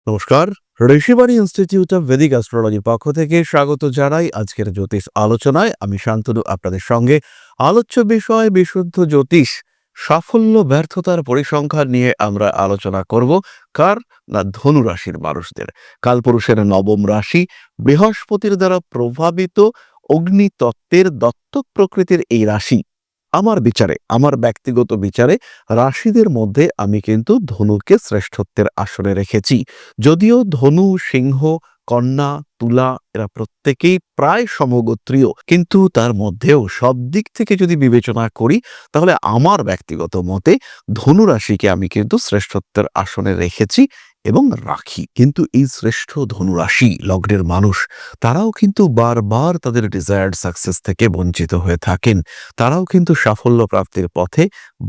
নমস্কার। Rishibani institute of Vedic অ্যাস্ট্রোলজির পক্ষ থেকে স্বাগত জানাই আজকের জ্যোতিষ আলোচনায়। আমি শান্তনু আপনাদের সঙ্গে। আলোচ্য বিষয় বিশুদ্ধ জ্যোতিষ, সাফল্য ব্যর্থতার পরিসংখ্যান নিয়ে আমরা আলোচনা করব। কার না? ধনু রাশির মানুষদের। কালপুরুষের নবম রাশি, বৃহস্পতির দ্বারা প্রভাবিত, অগ্নিতত্ত্বের দত্তক প্রকৃতির এই রাশি। আমার বিচারে, আমার ব্যক্তিগত বিচারে রাশিদের মধ্যে আমি কিন্তু ধনুকে শ্রেষ্ঠত্বের আসনে রেখেছি। যদিও ধনু, সিংহ, কন্যা, তুলা এরা প্রত্যেকেই প্রায় সমগোত্রীয়, কিন্তু তার মধ্যেও সব দিক থেকে যদি বিবেচনা করি তাহলে আমার ব্যক্তিগত মতে ধনু রাশিকে আমি কিন্তু শ্রেষ্ঠত্বের আসনে রেখেছি এবং রাখি। কিন্তু এই শ্রেষ্ঠ ধনু রাশি লগ্নের মানুষ, তারাও কিন্তু বারবার তাদের ডিজায়ার্ড সাকসেস থেকে বঞ্চিত হয়ে থাকেন। তারাও কিন্তু সাফল্য প্রাপ্তির পথে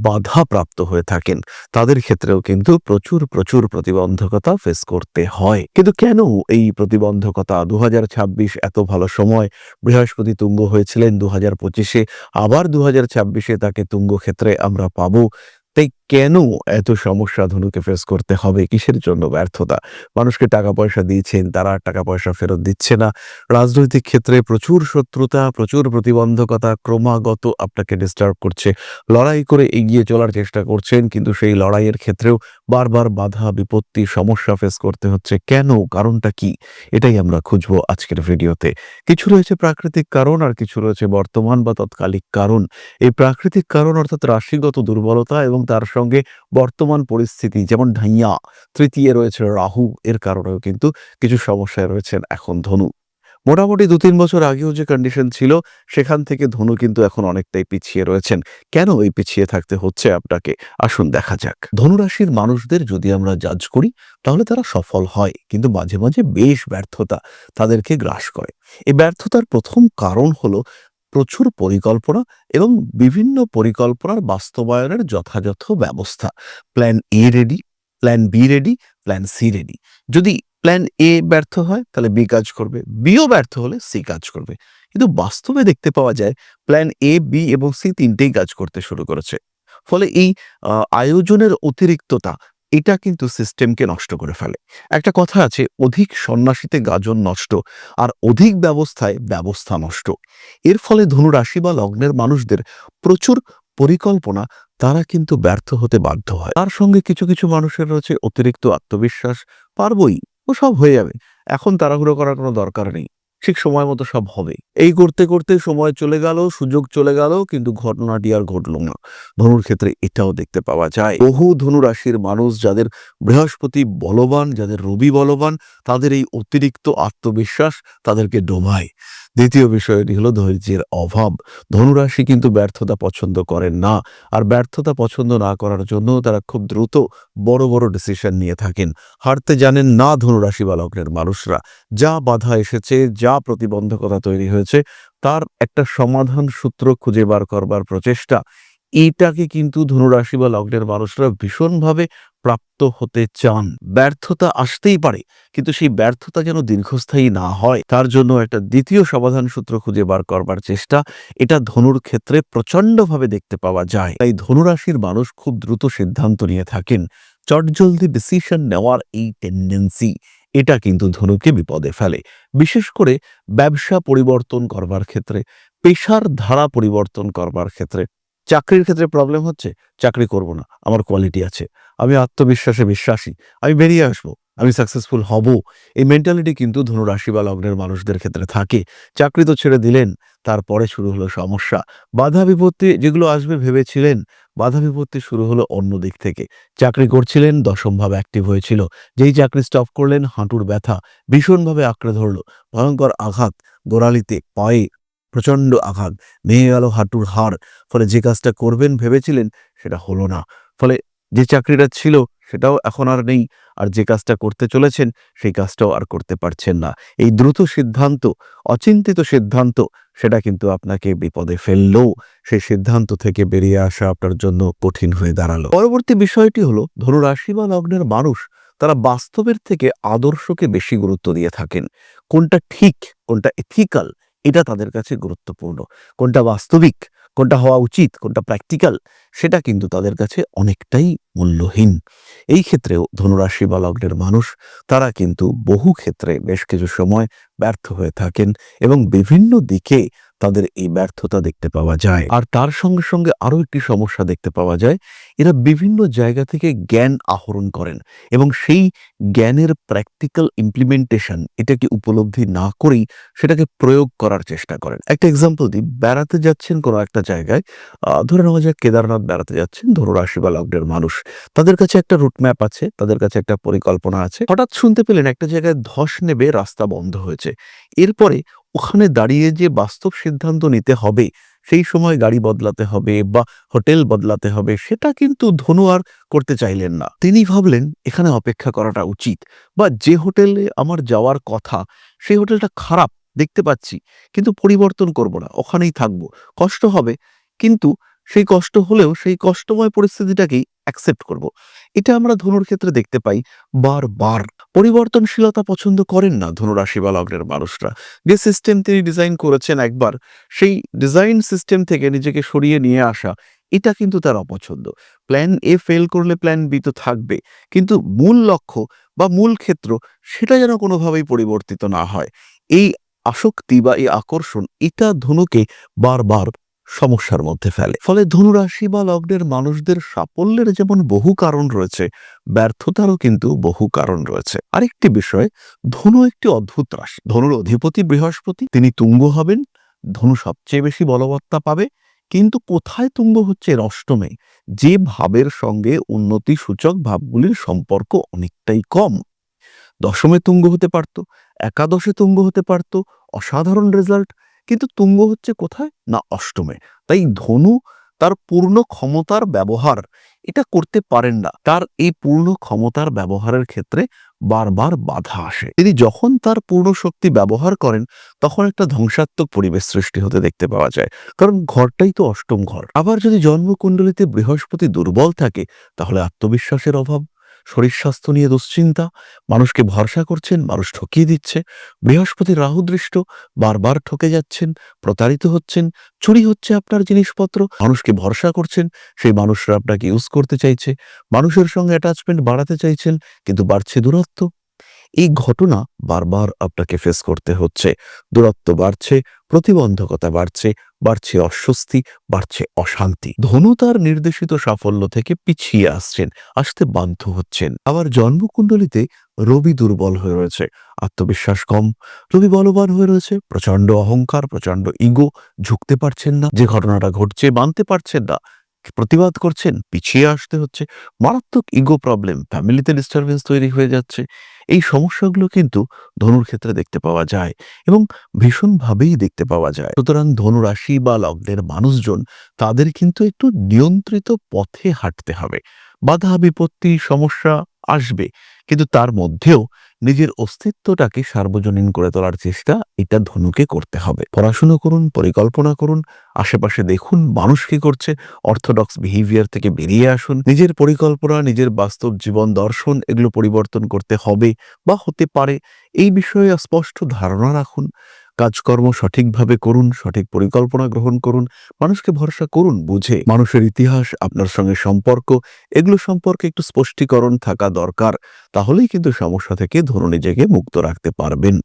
বাধাপ্রাপ্ত হয়ে থাকেন। তাদের ক্ষেত্রেও কিন্তু প্রচুর প্রচুর প্রতিবন্ধকতা ফেস করতে হয়। কিন্তু কেন এই প্রতিবন্ধকতা? 2026 এত ভালো সময়, বৃহস্পতি তুঙ্গ হয়েছিলেন 2025-এ, আবার 2026-এ তাকে তুঙ্গ ক্ষেত্রে আমরা পাবো। তাই কেন এত সমস্যা ধনুকে ফেস করতে হবে? কিসের জন্য ব্যর্থতা? মানুষকে টাকা পয়সা দিয়েছেন, তারা টাকা পয়সা ফেরত দিচ্ছে না। রাজনৈতিক ক্ষেত্রে প্রচুর শত্রুতা, প্রচুর প্রতিবন্ধকতা ক্রমাগত আপনাকে ডিস্টার্ব করছে। লড়াই করে এগিয়ে চলার চেষ্টা করছেন, কিন্তু সেই লড়াইয়ের ক্ষেত্রেও বারবার বাধা, বিপত্তি, সমস্যা ফেস করতে হচ্ছে। কেন? কারণটা কি? এটাই আমরা খুঁজবো আজকের ভিডিওতে। কিছু রয়েছে প্রাকৃতিক কারণ, আর কিছু রয়েছে বর্তমান বা তৎকালিক কারণ। এই প্রাকৃতিক কারণ অর্থাৎ রাশিগত দুর্বলতা এবং তার সঙ্গে বর্তমান পরিস্থিতি, যেমন ঢাইয়া, তৃতীয় রয়েছে রাহু, এর কারণেও কিন্তু কিছু সমস্যায় রয়েছেন এখন ধনু। মোটামুটি ২-৩ বছর আগেও যে কন্ডিশন ছিল, সেখান থেকে ধনু কিন্তু এখন অনেকটাই পিছিয়ে রয়েছেন। কেন এই পিছিয়ে থাকতে হচ্ছে আপনাকে? আসুন দেখা যাক। ধনুরাশির মানুষদের যদি আমরা জাজ করি তাহলে তারা সফল হয়, কিন্তু মাঝে মাঝে বেশ ব্যর্থতা তাদেরকে গ্রাস করে। এই ব্যর্থতার প্রথম কারণ হলো প্রচুর পরিকল্পনা এবং বিভিন্ন পরিকল্পনার বাস্তবায়নের যথাযথ ব্যবস্থা। Plan A ready, plan B ready, plan C ready. যদি প্ল্যান এ ব্যর্থ হয় তাহলে বি কাজ করবে, বিও ব্যর্থ হলে সি কাজ করবে। কিন্তু বাস্তবে দেখতে পাওয়া যায় প্ল্যান এ, বি এবং সি তিনটেই কাজ করতে শুরু করেছে। ফলে এই আয়োজনের অতিরিক্ততা, এটা কিন্তু সিস্টেমকে নষ্ট করে ফেলে। একটা কথা আছে, অধিক সন্ন্যাসীতে গাজন নষ্ট, আর অধিক ব্যবস্থায় ব্যবস্থা নষ্ট। এর ফলে ধনুরাশি বা লগ্নের মানুষদের প্রচুর পরিকল্পনা, তারা কিন্তু ব্যর্থ হতে বাধ্য হয়। তার সঙ্গে কিছু কিছু মানুষের রয়েছে অতিরিক্ত আত্মবিশ্বাস, পারবই, ও সব হয়ে যাবে, এখন তাড়াহুড়ো করার কোনো দরকার নেই, ঠিক সময় মতো সব হবে। এই করতে করতে সময় চলে গেল, সুযোগ চলে গেল, কিন্তু ঘটনাটি আর ঘটল না। ধনুর ক্ষেত্রে এটাও দেখতে পাওয়া যায়। বহু ধনুরাশির মানুষ যাদের বৃহস্পতি বলবান, যাদের রবি বলবান, তাদের এই অতিরিক্ত আত্মবিশ্বাস তাদেরকে ডোবায়। দ্বিতীয় বিষয়টি হলো ধৈর্যের অভাব। ধনুরাশি কিন্তু ব্যর্থতা পছন্দ করেন না, আর ব্যর্থতা পছন্দ না করার জন্য তারা খুব দ্রুত বড় বড় ডিসিশন নিয়ে থাকেন। হারতে জানেন না ধনুরাশি বা লগ্নের মানুষরা। যা বাধা এসেছে, যা প্রতিবন্ধকতা তৈরি হয়েছে, তার একটা সমাধান সূত্র খুঁজে বার করবার প্রচেষ্টা, এইটাকে কিন্তু ধনুরাশি বা লগ্নের মানুষরা ভীষণভাবে প্রাপ্ত হতে চান। ব্যর্থতা আসতেই পারে, কিন্তু সেই ব্যর্থতা যেন দীর্ঘস্থায়ী না হয়, তার জন্য একটা দ্বিতীয় সমাধান সূত্র খুঁজে বার করবার চেষ্টা, এটা ধনুর ক্ষেত্রে প্রচণ্ডভাবে দেখতে পাওয়া যায়। তাই ধনুরাশির মানুষ খুব দ্রুত সিদ্ধান্ত নিয়ে থাকেন। চটজলদি ডিসিশন নেওয়ার এই টেন্ডেন্সি, এটা কিন্তু ধনুকে বিপদে ফেলে। বিশেষ করে ব্যবসা পরিবর্তন করবার ক্ষেত্রে, পেশার ধারা পরিবর্তন করবার ক্ষেত্রে। চাকরির ক্ষেত্রে প্রবলেম হচ্ছে, চাকরি করব না, আমার কোয়ালিটি আছে, আমি আত্মবিশ্বাসে বিশ্বাসী, আমি বেরিয়ে আসবো, আমি সাকসেসফুল হব। এই মেন্টালিটি কিন্তু ধনুরাশি বা লগ্নের মানুষদের ক্ষেত্রে থাকে। চাকরি তো ছেড়ে দিলেন, তারপরে শুরু হলো সমস্যা। বাধা বিপত্তি যেগুলো আসবে ভেবেছিলেন, বাধা বিপত্তি শুরু হলো অন্য দিক থেকে। চাকরি করছিলেন, দশমভাবে অ্যাক্টিভ হয়েছিল, যেই চাকরি স্টপ করলেন হাঁটুর ব্যথা ভীষণভাবে আঁকড়ে ধরলো, ভয়ঙ্কর আঘাত, গোড়ালিতে, পায়ে প্রচণ্ড আঘাত, ভেঙে গেল হাঁটুর হাড়। ফলে যে কাজটা করবেন ভেবেছিলেন সেটা হলো না। ফলে যে চাকরিটা ছিল সেটাও এখন আর নেই, আর যে কাজটা করতে চলেছেন সেই কাজটাও আর করতে পারছেন না। এই দ্রুত সিদ্ধান্ত, অচিন্তিত সিদ্ধান্ত, সেটা কিন্তু আপনাকে বিপদে ফেললেও সেই সিদ্ধান্ত থেকে বেরিয়ে আসা আপনার জন্য কঠিন হয়ে দাঁড়ালো। পরবর্তী বিষয়টি হলো ধনুরাশি বা লগ্নের মানুষ, তারা বাস্তবের থেকে আদর্শকে বেশি গুরুত্ব দিয়ে থাকেন। কোনটা ঠিক, কোনটা এথিক্যাল, এটা তাদের কাছে গুরুত্বপূর্ণ। কোনটা বাস্তবিক, কোনটা হওয়া উচিত, কোনটা প্র্যাকটিক্যাল, সেটা কিন্তু তাদের কাছে অনেকটাই মূল্যহীন। এই ক্ষেত্রেও ধনুরাশি বা লগ্নের মানুষ তারা কিন্তু বহু ক্ষেত্রে বেশ কিছু সময় ব্যর্থ হয়ে থাকেন এবং বিভিন্ন দিকে তাদের এই ব্যর্থতা দেখতে পাওয়া যায়। আর তার সঙ্গে সঙ্গে আরো একটি সমস্যা দেখতে পাওয়া যায়, এরা বিভিন্ন জায়গা থেকে জ্ঞান আহরণ করেন এবং সেই জ্ঞানের প্র্যাকটিক্যাল ইমপ্লিমেন্টেশন এটাকে উপলব্ধি না করেই সেটাকে প্রয়োগ করার চেষ্টা করেন। একটা এক্সাম্পল দিই, বেড়াতে যাচ্ছেন কোনো একটা জায়গায়, ধরে নেওয়া যাক কেদারনাথ বেড়াতে যাচ্ছেন ধনুরাশি বা লগ্নের মানুষ। তাদের কাছে একটা রুট ম্যাপ আছে, তাদের কাছে একটা পরিকল্পনা আছে। হঠাৎ শুনতে পেলেন একটা জায়গায় ধস নেবে, রাস্তা বন্ধ হয়েছে। এরপরে ওখানে দাঁড়িয়ে যে বাস্তব সিদ্ধান্ত নিতে হবে, সেই সময় গাড়ি বদলাতে হবে বা হোটেল বদলাতে হবে, সেটা কিন্তু ধনু আর করতে চাইলেন না। তিনি ভাবলেন এখানে অপেক্ষা করাটা উচিত, বা যে হোটেলে আমার যাওয়ার কথা সেই হোটেলটা খারাপ দেখতে পাচ্ছি, কিন্তু পরিবর্তন করব না, ওখানেই থাকবো। কষ্ট হবে, কিন্তু সেই কষ্ট হলেও সেই কষ্টময় পরিস্থিতিটাকেই অ্যাকসেপ্ট করব। এটা আমরা ধনুর ক্ষেত্রে দেখতে পাই বারবার। পরিবর্তনশীলতা পছন্দ করেন না ধনুরাশি বা লগ্নের মানুষরা। যে সিস্টেম তিনি ডিজাইন করেছেন একবার, সেই ডিজাইন সিস্টেম থেকে নিজেকে সরিয়ে নিয়ে আসা, এটা কিন্তু তার অপছন্দ। প্ল্যান এ ফেল করলে প্ল্যান বি তো থাকবে, কিন্তু মূল লক্ষ্য বা মূল ক্ষেত্র সেটা যেন কোনোভাবেই পরিবর্তিত না হয়। এই আসক্তি বা এই আকর্ষণ এটা ধনুকে বারবার সমস্যার মধ্যে ফেলে। ফলে ধনুরাশি বা লগ্নের মানুষদের সাফল্যের যেমন বহু কারণ রয়েছে, ব্যর্থতারও কিন্তু বহু কারণ রয়েছে। আরেকটি বিষয়, ধনু একটি অদ্ভুত রাশি। ধনুর অধিপতি বৃহস্পতি, তিনি তুঙ্গ হবেন, ধনু সবচেয়ে বেশি বলবত্তা পাবে। কিন্তু কোথায় তুঙ্গ হচ্ছে? এর অষ্টমে, যে ভাবের সঙ্গে উন্নতি সূচক ভাবগুলির সম্পর্ক অনেকটাই কম। দশমে তুঙ্গ হতে পারত, একাদশে তুঙ্গ হতে পারত, অসাধারণ রেজাল্ট। কিন্তু তুঙ্গ হচ্ছে কোথায়? না অষ্টমে। তাই ধনু তার পূর্ণ ক্ষমতার ব্যবহার এটা করতে পারেন না। তার এই পূর্ণ ক্ষমতার ব্যবহারের ক্ষেত্রে বারবার বাধা আসে। তিনি যখন তার পূর্ণ শক্তি ব্যবহার করেন, তখন একটা ধ্বংসাত্মক পরিবেশ সৃষ্টি হতে দেখতে পাওয়া যায়, কারণ ঘরটাই তো অষ্টম ঘর। আবার যদি জন্মকুণ্ডলিতে বৃহস্পতি দুর্বল থাকে, তাহলে আত্মবিশ্বাসের অভাব, শরীর স্বাস্থ্য নিয়ে দুশ্চিন্তা, মানুষকে ভরসা করছেন, মানুষ ঠকিয়ে দিচ্ছে। বৃহস্পতি রাহুদৃষ্ট, বারবার ঠকে যাচ্ছেন, প্রতারিত হচ্ছেন, চুরি হচ্ছে আপনার জিনিসপত্র। মানুষকে ভরসা করছেন, সেই মানুষরা আপনাকে ইউজ করতে চাইছে। মানুষের সঙ্গে অ্যাটাচমেন্ট বাড়াতে চাইছেন, কিন্তু বাড়ছে দূরত্ব। এই ঘটনা বারবার আপনাকে ফেস করতে হচ্ছে। দূরত্ব বাড়ছে, প্রতিবন্ধকতা বাড়ছে, বাড়ছে অস্বস্তি, বাড়ছে অশান্তি। ধনু তার নির্দেশিত সাফল্য থেকে পিছিয়ে আসতে বাধ্য হচ্ছেন। আবার জন্মকুণ্ডলিতে রবি দুর্বল হয়ে রয়েছে, আত্মবিশ্বাস কম। রবি বলবান হয়ে রয়েছে, প্রচন্ড অহংকার, প্রচন্ড ইগো, ঝুঁকতে পারছেন না। যে ঘটনাটা ঘটছে মানতে পারছেন না, প্রতিবাদ করছেন, পিছিয়ে আসতে হচ্ছে। মারাত্মক ইগো প্রবলেম, ফ্যামিলিতে ডিস্টারবেন্স তৈরি হয়ে যাচ্ছে। এই সমস্যাগুলো কিন্তু ধনুর ক্ষেত্রে দেখতে পাওয়া যায় এবং ভীষণভাবেই দেখতে পাওয়া যায়। সুতরাং ধনুরাশি বা লগ্নের মানুষজন, তাদের কিন্তু একটু নিয়ন্ত্রিত পথে হাঁটতে হবে। বাধা বিপত্তি সমস্যা আসবে, কিন্তু তার মধ্যেও নিজের অস্তিত্বটাকে সার্বজনীন করে তোলার চেষ্টা এটা ধনুকে করতে হবে। পড়াশুনো করুন, পরিকল্পনা করুন, আশেপাশে দেখুন মানুষ কি করছে, অর্থোডক্স বিহেভিয়ার থেকে বেরিয়ে আসুন। নিজের পরিকল্পনা, নিজের বাস্তব জীবন দর্শন এগুলো পরিবর্তন করতে হবে বা হতে পারে, এই বিষয়ে স্পষ্ট ধারণা রাখুন। কাজকর্ম সঠিকভাবে করুন, সঠিক পরিকল্পনা গ্রহণ করুন, মানুষকে ভরসা করুন বুঝে। মানুষের ইতিহাস, আপনার সঙ্গে সম্পর্ক, এগুলো সম্পর্কে একটু স্পষ্টীকরণ থাকা দরকার। তাহলেই কিন্তু সমস্যা থেকে ধনু নিজেকে মুক্ত রাখতে পারবেন।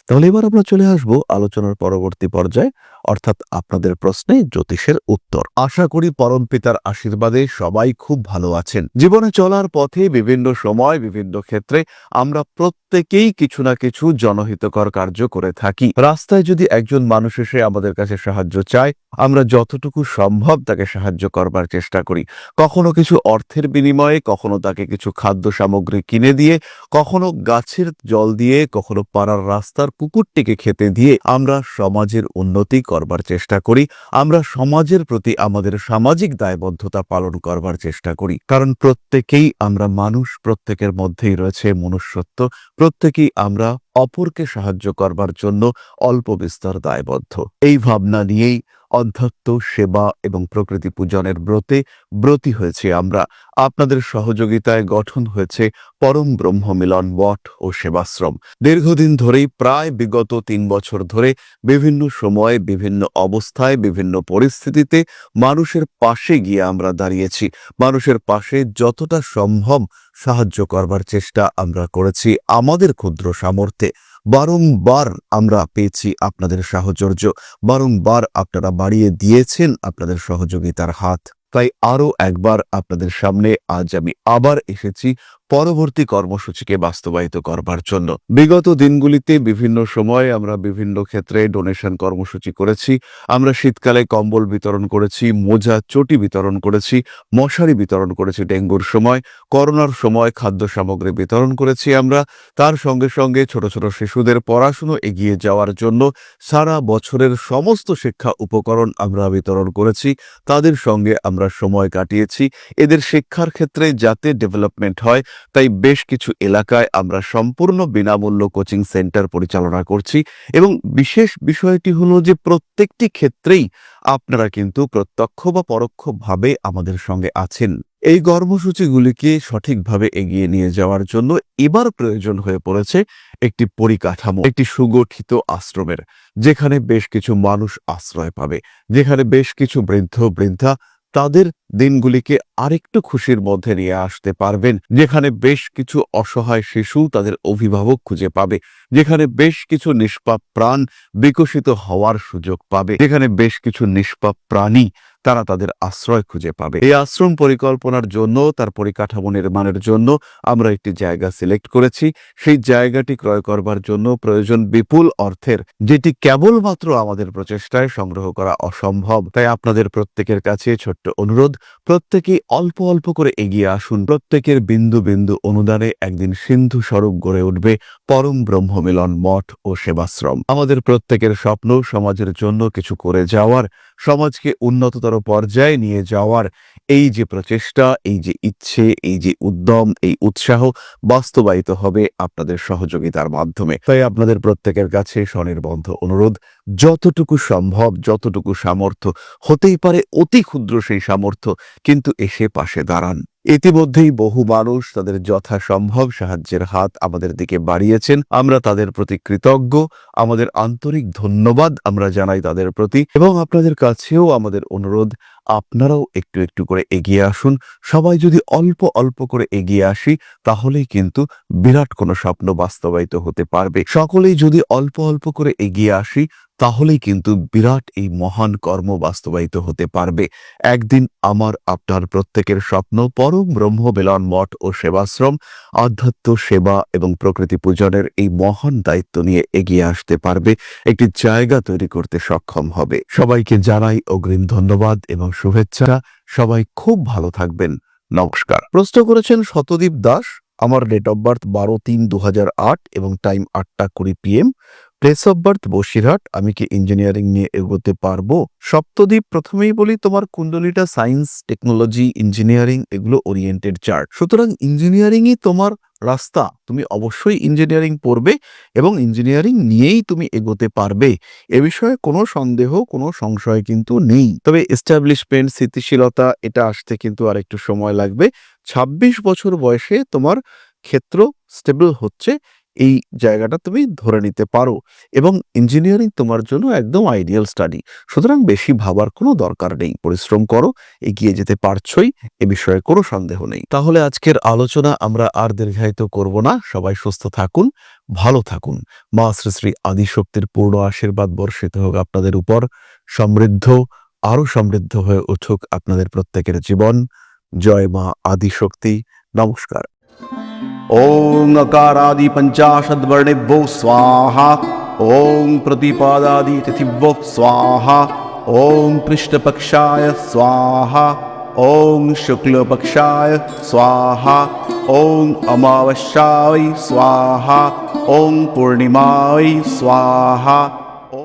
তাহলে এবার আমরা চলে আসব আলোচনার পরবর্তী পর্যায়ে, অর্থাৎ আপনাদের প্রশ্নে জ্যোতিষের উত্তর। আশা করি পরম পিতার আশীর্বাদে সবাই খুব ভালো আছেন। জীবনে চলার পথে বিভিন্ন সময় বিভিন্ন ক্ষেত্রে আমরা প্রত্যেকেই কিছু না কিছু জনহিতকর কার্য করে থাকি। রাস্তায় যদি একজন মানুষ এসে আমাদের কাছে সাহায্য চায়, আমরা যতটুকু সম্ভব তাকে সাহায্য করবার চেষ্টা করি। কখনো কিছু অর্থের বিনিময়ে, কখনো তাকে কিছু খাদ্য সামগ্রী কিনে দিয়ে, কখনো গাছের জল দিয়ে, কখনো পাড়ার রাস্তার কুকুরটিকে খেতে দিয়ে আমরা সমাজের উন্নতি করবার চেষ্টা করি। আমরা সমাজের প্রতি আমাদের সামাজিক দায়বদ্ধতা পালন করবার চেষ্টা করি, কারণ প্রত্যেকেই আমরা মানুষ, প্রত্যেকের মধ্যেই রয়েছে মনুষ্যত্ব, প্রত্যেকেই আমরা অপরকে সাহায্য করবার জন্য অল্প বিস্তর দায়বদ্ধ। এই ভাবনা নিয়েই অধ্যাত্ম সেবা এবং প্রকৃতি পূজনের ব্রতে ব্রতী হয়েছি আমরা। আপনাদের সহযোগিতায় গঠন হয়েছে পরম ব্রহ্ম মিলন মঠ ও সেবাশ্রম। দীর্ঘদিন ধরেই, প্রায় বিগত 3 বছর ধরে বিভিন্ন সময়ে, বিভিন্ন অবস্থায়, বিভিন্ন পরিস্থিতিতে মানুষের পাশে গিয়ে আমরা দাঁড়িয়েছি। মানুষের পাশে যতটা সম্ভব সাহায্য করবার চেষ্টা আমরা করেছি আমাদের ক্ষুদ্র সামর্থ্যে। বারংবার আমরা পেয়েছি আপনাদের সাহচর্য, বারংবার আপনারা বাড়িয়ে দিয়েছেন আপনাদের সহযোগিতার হাত। তাই আরও একবার আপনাদের সামনে আজ আমি আবার এসেছি পরবর্তী কর্মসূচিকে বাস্তবায়িত করবার জন্য। বিগত দিনগুলিতে বিভিন্ন সময়ে আমরা বিভিন্ন ক্ষেত্রে ডোনেশন কর্মসূচি করেছি। আমরা শীতকালে কম্বল বিতরণ করেছি, মোজা চটি বিতরণ করেছি, মশারি বিতরণ করেছি ডেঙ্গুর সময়, করোনার সময় খাদ্য সামগ্রী বিতরণ করেছি আমরা। তার সঙ্গে সঙ্গে ছোট ছোট শিশুদের পড়াশুনো এগিয়ে যাওয়ার জন্য সারা বছরের সমস্ত শিক্ষা উপকরণ আমরা বিতরণ করেছি। তাদের সঙ্গে আমরা সময় কাটিয়েছি। এদের শিক্ষার ক্ষেত্রে যাতে ডেভেলপমেন্ট হয়, তাই বেশ কিছু এলাকায় আমরা সম্পূর্ণ বিনামূল্য কোচিং সেন্টার পরিচালনা করছি। এবং বিশেষ বিষয়টি হলো যে প্রত্যেকটি ক্ষেত্রেই আপনারা কিন্তু প্রত্যক্ষ বা পরোক্ষভাবে আমাদের সঙ্গে আছেন। এই কর্মসূচিগুলিকে সঠিকভাবে এগিয়ে নিয়ে যাওয়ার জন্য এবার প্রয়োজন হয়ে পড়েছে একটি পরিকাঠামো, একটি সুগঠিত আশ্রমের, যেখানে বেশ কিছু মানুষ আশ্রয় পাবে, যেখানে বেশ কিছু বৃদ্ধ বৃদ্ধা তাদের দিনগুলিকে আরেকটু খুশির মধ্যে নিয়ে আসতে পারবেন, যেখানে বেশ কিছু অসহায় শিশু তাদের অভিভাবক খুঁজে পাবে, যেখানে বেশ কিছু নিষ্পাপ প্রাণ বিকশিত হওয়ার সুযোগ পাবে, যেখানে বেশ কিছু নিষ্পাপ প্রাণী তারা তাদের আশ্রয় খুঁজে পাবে। এই আশ্রম পরিকল্পনার জন্য, তার পরিকাঠামো নির্মাণের জন্য আমরা একটি জায়গা সিলেক্ট করেছি। সেই জায়গাটি ক্রয় করবার জন্য প্রয়োজন বিপুল অর্থের, যেটি কেবলমাত্র আমাদের প্রচেষ্টায় সংগ্রহ করা অসম্ভব। তাই আপনাদের প্রত্যেকের কাছে ছোট্ট অনুরোধ, প্রত্যেকেই অল্প অল্প করে এগিয়ে আসুন। প্রত্যেকের বিন্দু বিন্দু অনুদানে একদিন সিন্ধু স্বরূপ গড়ে উঠবে পরম ব্রহ্ম মিলন মঠ ও সেবাশ্রম। আমাদের প্রত্যেকের স্বপ্ন সমাজের জন্য কিছু করে যাওয়ার, সমাজকে উন্নততর পর্যায়ে নিয়ে যাওয়ার এই যে প্রচেষ্টা, এই যে ইচ্ছে, এই যে উদ্যম, এই উৎসাহ বাস্তবায়িত হবে আপনাদের সহযোগিতার মাধ্যমে। তাই আপনাদের প্রত্যেকের কাছে স্বনির্বন্ধ অনুরোধ, যতটুকু সম্ভব, যতটুকু সামর্থ্য, হতেই পারে অতি ক্ষুদ্র সেই সামর্থ্য, কিন্তু এসে পাশে দাঁড়ান। ইতিমধ্যেই বহু মানুষ তাদের যথাসম্ভব সাহায্যের হাত আমাদের দিকে বাড়িয়েছেন। আমরা তাদের প্রতি কৃতজ্ঞ। আমাদের আন্তরিক ধন্যবাদ আমরা জানাই তাদের প্রতি। এবং আপনাদের কাছেও আমাদের অনুরোধ, আপনারাও একটু একটু করে এগিয়ে আসুন। সবাই যদি অল্প অল্প করে এগিয়ে আসি, তাহলেই কিন্তু বিরাট কোনো স্বপ্ন বাস্তবায়িত হতে পারবে। সকলেই যদি অল্প অল্প করে এগিয়ে আসি, তাহলেই কিন্তু বিরাট এই মহান কর্ম বাস্তবায়িত হতে পারবে। একদিন আমার আপনার প্রত্যেকের স্বপ্ন পরম ব্রহ্ম মিলন মঠ ও সেবাশ্রম আধ্যাত্ম সেবা এবং প্রকৃতি পূজনের এই মহান দায়িত্ব নিয়ে এগিয়ে আসতে পারবে, একটি জায়গা তৈরি করতে সক্ষম হবে। সবাইকে জানাই অগ্রিম ধন্যবাদ এবং শুভেচ্ছা। সবাই খুব ভালো থাকবেন। নমস্কার। প্রশ্ন করেছেন শতদীপ দাস। আমার ডেট অফ বার্থ 12-3-2008 এবং time 8:20 PM। Place of birth Basirhat. আমি কি ইঞ্জিনিয়ারিং নিয়ে এগোতে পারবো? সপ্তদ্বীপ, প্রথমেই বলি, তোমার কুণ্ডলিটা সায়েন্স, টেকনোলজি, ইঞ্জিনিয়ারিং এগুলো ওরিয়েন্টেড চার্ট। সুতরাং ইঞ্জিনিয়ারিংই তোমার রাস্তা। তুমি অবশ্যই ইঞ্জিনিয়ারিং পড়বে এবং ইঞ্জিনিয়ারিং নিয়েই তুমি এগোতে পারবে, এ বিষয়ে কোনো সন্দেহ, কোনো সংশয় কিন্তু নেই। তবে এস্টাবলিশমেন্ট, স্থিতিশীলতা, এটা আসতে কিন্তু আর একটু সময় লাগবে। 26 বছর বয়সে তোমার ক্ষেত্র স্টেবল হচ্ছে, এই জায়গাটা তুমি ধরে নিতে পারো এবং ইঞ্জিনিয়ারিং তোমার জন্য একদম আইডিয়াল স্টাডি। সুতরাং বেশি ভাবার কোনো দরকার নেই। পরিশ্রম করো, এগিয়ে যেতে পারছই, এ বিষয়ে কোনো সন্দেহ নেই। তাহলে আজকের আলোচনা আমরা আর দীর্ঘায়িত করব না। সবাই সুস্থ থাকুন, ভালো থাকুন। মা শ্রী শ্রী আদিশক্তির পূর্ণ আশীর্বাদ বর্ষিত হোক আপনাদের উপর। সমৃদ্ধ, আরো সমৃদ্ধ হয়ে উঠুক আপনাদের প্রত্যেকের জীবন। জয় মা আদিশক্তি। নমস্কার। ओं अकारादि पंचाशद्वर्णेभ्यो स्वाहा। ओं प्रतिपादादि तिथिभ्यो स्वाहा। ओं पृष्ठपक्षाय स्वाहा। ओं शुक्लपक्षाय स्वाहा। ओं अमावस्याय स्वाहा। ओं पूर्णिमाय स्वाहा।